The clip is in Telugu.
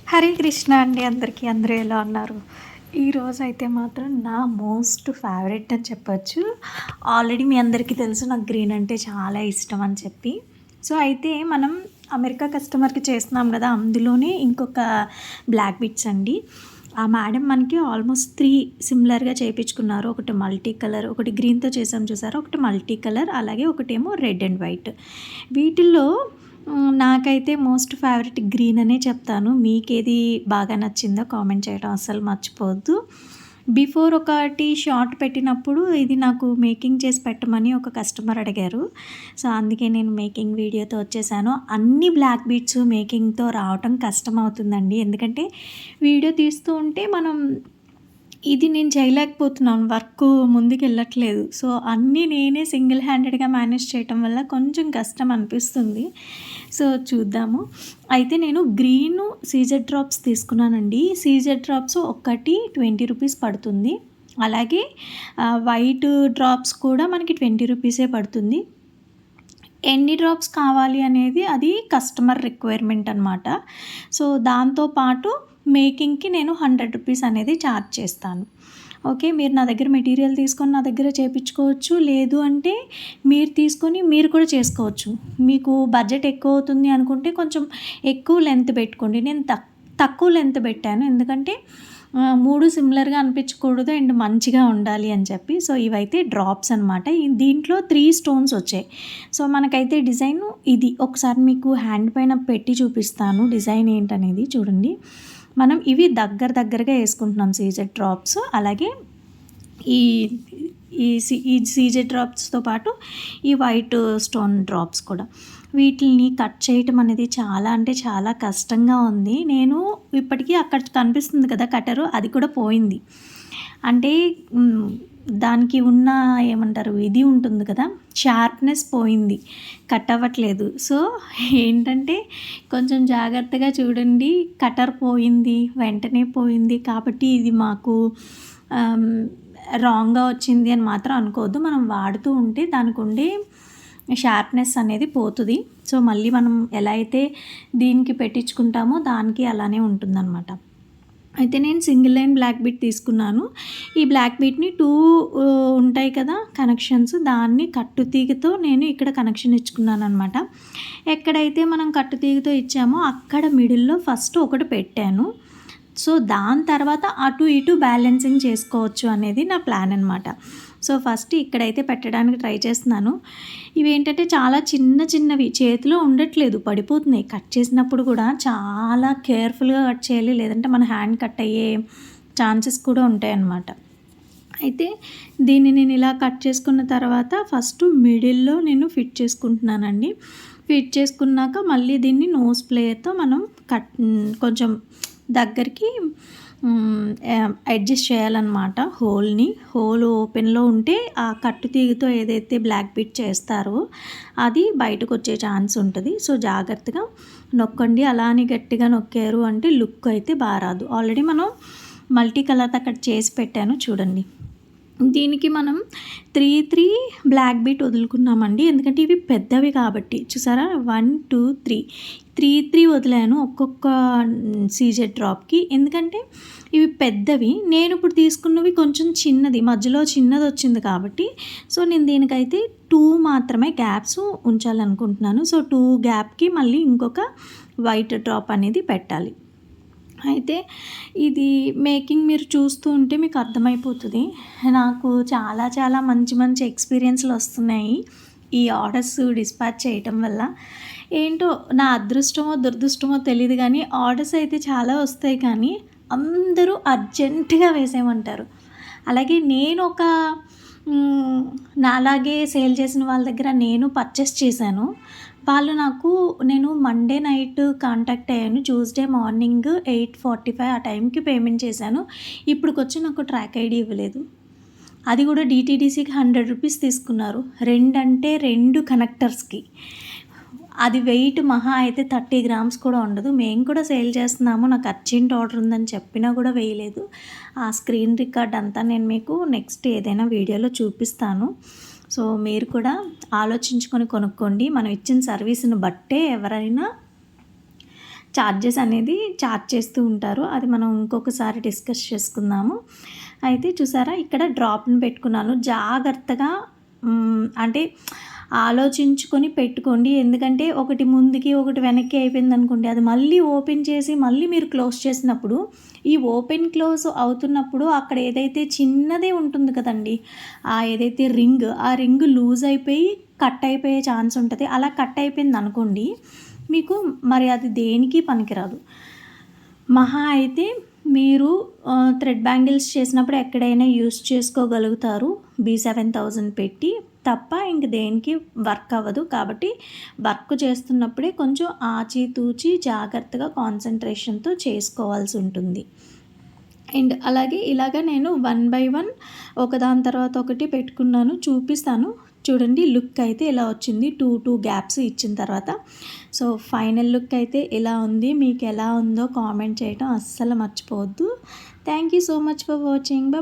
హరే కృష్ణ అండి అందరికీ. అందరూ ఎలా ఉన్నారు? ఈరోజైతే మాత్రం నా మోస్ట్ ఫేవరెట్ అని చెప్పొచ్చు. ఆల్రెడీ మీ అందరికీ తెలుసు నాకు గ్రీన్ అంటే చాలా ఇష్టం అని చెప్పి. సో, అయితే మనం అమెరికా కస్టమర్‌కి చేస్తున్నాం గదా! అందులోనే ఇంకొక బ్లాక్ బిట్స్ అండి. ఆ మేడం మనకి ఆల్మోస్ట్ 3 సిమిలర్‌గా చేపించుకున్నారు. ఒకటి మల్టీ కలర్, ఒకటి గ్రీన్‌తో చేసాం చూసారా? ఒకటి మల్టీ కలర్, అలాగే ఒకటేమో రెడ్ అండ్ వైట్. వీటిల్లో నాకైతే మోస్ట్ ఫేవరెట్ గ్రీన్ అనే చెప్తాను. మీకేది బాగా నచ్చిందో కామెంట్ చేయడం అస్సలు మర్చిపోవద్దు. బిఫోర్ ఒకటి షార్ట్ పెట్టినప్పుడు ఇది నాకు మేకింగ్ చేసి పెట్టమని ఒక కస్టమర్ అడిగారు. సో, అందుకే నేను మేకింగ్ వీడియోతో వచ్చేసాను. అన్ని బ్లాక్ బీడ్స్ మేకింగ్‌తో రావటం కష్టమవుతుందండి. ఎందుకంటే వీడియో తీస్తూ ఉంటే మనం ఇది నేను చేయలేకపోతున్నాను. వర్కు ముందుకెళ్ళట్లేదు. సో, అన్నీ నేనే సింగిల్ హ్యాండెడ్‌గా మేనేజ్ చేయటం వల్ల కొంచెం కష్టం అనిపిస్తుంది. సో, చూద్దాము. అయితే నేను గ్రీను సీజెడ్ డ్రాప్స్ తీసుకున్నానండి. సీజెడ్ డ్రాప్స్ ఒక్కటి ₹20 పడుతుంది. అలాగే వైట్ డ్రాప్స్ కూడా మనకి ₹20 పడుతుంది. ఎన్ని డ్రాప్స్ కావాలి అనేది అది కస్టమర్ రిక్వైర్మెంట్ అనమాట. సో, దాంతో పాటు మేకింగ్‌కి నేను ₹100 అనేది ఛార్జ్ చేస్తాను. ఓకే. మీరు నా దగ్గర మెటీరియల్ తీసుకొని నా దగ్గర చేపించుకోవచ్చు. లేదు అంటే మీరు తీసుకొని మీరు కూడా చేసుకోవచ్చు. మీకు బడ్జెట్ ఎక్కువ అవుతుంది అనుకుంటే కొంచెం ఎక్కువ లెంత్ పెట్టుకోండి. నేను తక్కువ లెంత్ పెట్టాను. ఎందుకంటే 3 సిమిలర్‌గా అనిపించకూడదు అండ్ మంచిగా ఉండాలి అని చెప్పి. సో, ఇవైతే డ్రాప్స్ అనమాట. దీంట్లో 3 స్టోన్స్ వచ్చాయి. సో, మనకైతే డిజైను ఇది. ఒకసారి మీకు హ్యాండ్ పైన పెట్టి చూపిస్తాను డిజైన్ ఏంటనేది చూడండి. మనం ఇవి దగ్గరగా వేసుకుంటున్నాం సీజెడ్ డ్రాప్స్. అలాగే ఈ ఈ సీజెడ్ డ్రాప్స్‌తో పాటు ఈ వైట్ స్టోన్ డ్రాప్స్ కూడా. వీటిల్ని కట్ చేయటం అనేది చాలా అంటే చాలా కష్టంగా ఉంది. నేను ఇప్పటికీ అక్కడ కనిపిస్తుంది కదా కట్టరు, అది కూడా పోయింది. అంటే దానికి ఉన్న ఏమంటారు ఇది ఉంటుంది కదా, షార్ప్‌నెస్ పోయింది. కట్ అవ్వట్లేదు. సో, ఏంటంటే కొంచెం జాగ్రత్తగా చూడండి. కటర్ పోయింది, వెంటనే పోయింది. కాబట్టి ఇది మాకు రాంగ్‌గా వచ్చింది అని మాత్రం అనుకోవద్దు. మనం వాడుతూ ఉంటే దానికి ఉండే షార్ప్‌నెస్ అనేది పోతుంది. సో, మళ్ళీ మనం ఎలా అయితే దీనికి పెట్టించుకుంటామో దానికి అలానే ఉంటుందన్నమాట. అయితే నేను సింగిల్ లైన్ బ్లాక్ బీట్ తీసుకున్నాను. ఈ బ్లాక్ బీట్‌ని 2 ఉంటాయి కదా కనెక్షన్స్, దాన్ని కట్టుతీగతో నేను ఇక్కడ కనెక్షన్ ఇచ్చుకున్నాననమాట. ఎక్కడైతే మనం కట్టుతీగతో ఇచ్చామో అక్కడ మిడిల్‌లో ఫస్ట్ ఒకటి పెట్టాను. సో, దాని తర్వాత అటు ఇటు బ్యాలెన్సింగ్ చేసుకోవచ్చు అనేది నా ప్లాన్ అనమాట. సో, ఫస్ట్ ఇక్కడైతే పెట్టడానికి ట్రై చేస్తున్నాను. ఇవేంటంటే చాలా చిన్నవి చేతిలో ఉండట్లేదు, పడిపోతున్నాయి. కట్ చేసినప్పుడు కూడా చాలా కేర్ఫుల్‌గా కట్ చేయాలి. లేదంటే మన హ్యాండ్ కట్ అయ్యే ఛాన్సెస్ కూడా ఉంటాయన్నమాట. అయితే దీన్ని నేను ఇలా కట్ చేసుకున్న తర్వాత ఫస్ట్ మిడిల్‌లో నేను ఫిట్ చేసుకుంటున్నానండి. ఫిట్ చేసుకున్నాక మళ్ళీ దీన్ని నోస్ ప్లేయర్‌తో మనం కొంచెం దగ్గరికి అడ్జస్ట్ చేయాలన్నమాట. హోల్ ఓపెన్‌లో ఉంటే ఆ కట్టుతీగతో ఏదైతే బ్లాక్ బీట్ చేస్తారో అది బయటకు వచ్చే ఛాన్స్ ఉంటుంది. సో, జాగ్రత్తగా నొక్కండి. అలా అని గట్టిగా నొక్కారు అంటే లుక్ అయితే రాదు. ఆల్రెడీ మనం మల్టీ కలర్‌తో అక్కడ చేసి పెట్టాను చూడండి. దీనికి మనం 3 బ్లాక్ బీట్ వదులుకున్నామండి. ఎందుకంటే ఇవి పెద్దవి కాబట్టి. చూసారా 1, 2, 3 వదిలాను ఒక్కొక్క సీజెడ్ డ్రాప్‌కి. ఎందుకంటే ఇవి పెద్దవి. నేను ఇప్పుడు తీసుకున్నవి కొంచెం చిన్నది, మధ్యలో చిన్నది వచ్చింది కాబట్టి సో, నేను దీనికైతే 2 మాత్రమే గ్యాప్స్ ఉంచాలనుకుంటున్నాను. సో, 2 గ్యాప్‌కి మళ్ళీ ఇంకొక వైట్ డ్రాప్ అనేది పెట్టాలి. అయితే ఇది మేకింగ్ మీరు చూస్తూ ఉంటే మీకు అర్థమైపోతుంది. నాకు చాలా మంచి ఎక్స్‌పీరియన్స్‌లు వస్తున్నాయి ఈ ఆర్డర్స్ డిస్పాచ్ చేయటం వల్ల. ఏంటో నా అదృష్టమో దురదృష్టమో తెలీదు గానీ ఆర్డర్స్ అయితే చాలా వస్తాయి, కానీ అందరూ అర్జెంట్‌గా వేసేయమంటారు. అలాగే నాలాగే సేల్ చేసిన వాళ్ళ దగ్గర నేను పర్చేస్ చేశాను. వాళ్ళు నేను మండే నైట్ కాంటాక్ట్ అయ్యాను. ట్యూస్డే మార్నింగ్ 8:45 ఆ టైంకి పేమెంట్ చేశాను. ఇప్పటికొచ్చి నాకు ట్రాక్ ఐడీ ఇవ్వలేదు. అది కూడా డీటీడీసీకి ₹100 తీసుకున్నారు. 2 కనెక్టర్స్‌కి. అది వెయిట్ మహా అయితే 30 గ్రామ్స్ కూడా ఉండదు. మేము కూడా సేల్ చేస్తున్నాము, నాకు అర్జెంట్ ఆర్డర్ ఉందని చెప్పినా కూడా వేయలేదు. ఆ స్క్రీన్ రికార్డ్ అంతా నేను మీకు నెక్స్ట్ ఏదైనా వీడియోలో చూపిస్తాను. సో, మీరు కూడా ఆలోచించుకొని కొనుక్కోండి. మనం ఇచ్చిన సర్వీస్‌ని బట్టే ఎవరైనా చార్జెస్ అనేది చార్జ్ చేస్తూ ఉంటారు. అది మనం ఇంకొకసారి డిస్కస్ చేసుకుందాము. అయితే చూసారా ఇక్కడ డ్రాప్‌ని పెట్టుకున్నాను. జాగ్రత్తగా అంటే ఆలోచించుకొని పెట్టుకోండి. ఎందుకంటే ఒకటి ముందుకి, ఒకటి వెనక్కి అయిపోయిందనుకోండి, అది మళ్ళీ ఓపెన్ చేసి మళ్ళీ మీరు క్లోజ్ చేసినప్పుడు, ఈ ఓపెన్, క్లోజ్ అవుతున్నప్పుడు అక్కడ ఏదైతే చిన్నది ఉంటుంది కదండీ! ఏదైతే ఆ రింగ్ లూజ్ అయిపోయి కట్ అయిపోయే ఛాన్స్ ఉంటది. అలా కట్ అయిపోయిందనుకోండి, మీకు మరి అది దేనికి పనికిరాదు. మహా అయితే మీరు థ్రెడ్ బ్యాంగిల్స్ చేసినప్పుడు ఎక్కడైనా యూస్ చేసుకోగలుగుతారు B7000 పెట్టి, తప్ప ఇంక దేనికి వర్క్ అవ్వదు. కాబట్టి వర్క్ చేస్తున్నప్పుడే కొంచెం ఆచితూచి జాగ్రత్తగా కాన్సంట్రేషన్‌తో చేసుకోవాల్సి ఉంటుంది. అండ్ అలాగే ఇలాగ నేను 1 బై 1 ఒకదాని తర్వాత ఒకటి పెట్టుకున్నాను. చూపిస్తాను చూడండి. లుక్ అయితే ఇలా వచ్చింది 2 గ్యాప్స్ ఇచ్చిన తర్వాత. సో ఫైనల్ లుక్ అయితే ఇలా ఉంది. మీకు ఎలా ఉందో కామెంట్ చేయడం అస్సలు మర్చిపోవద్దు. Thank you so much for watching.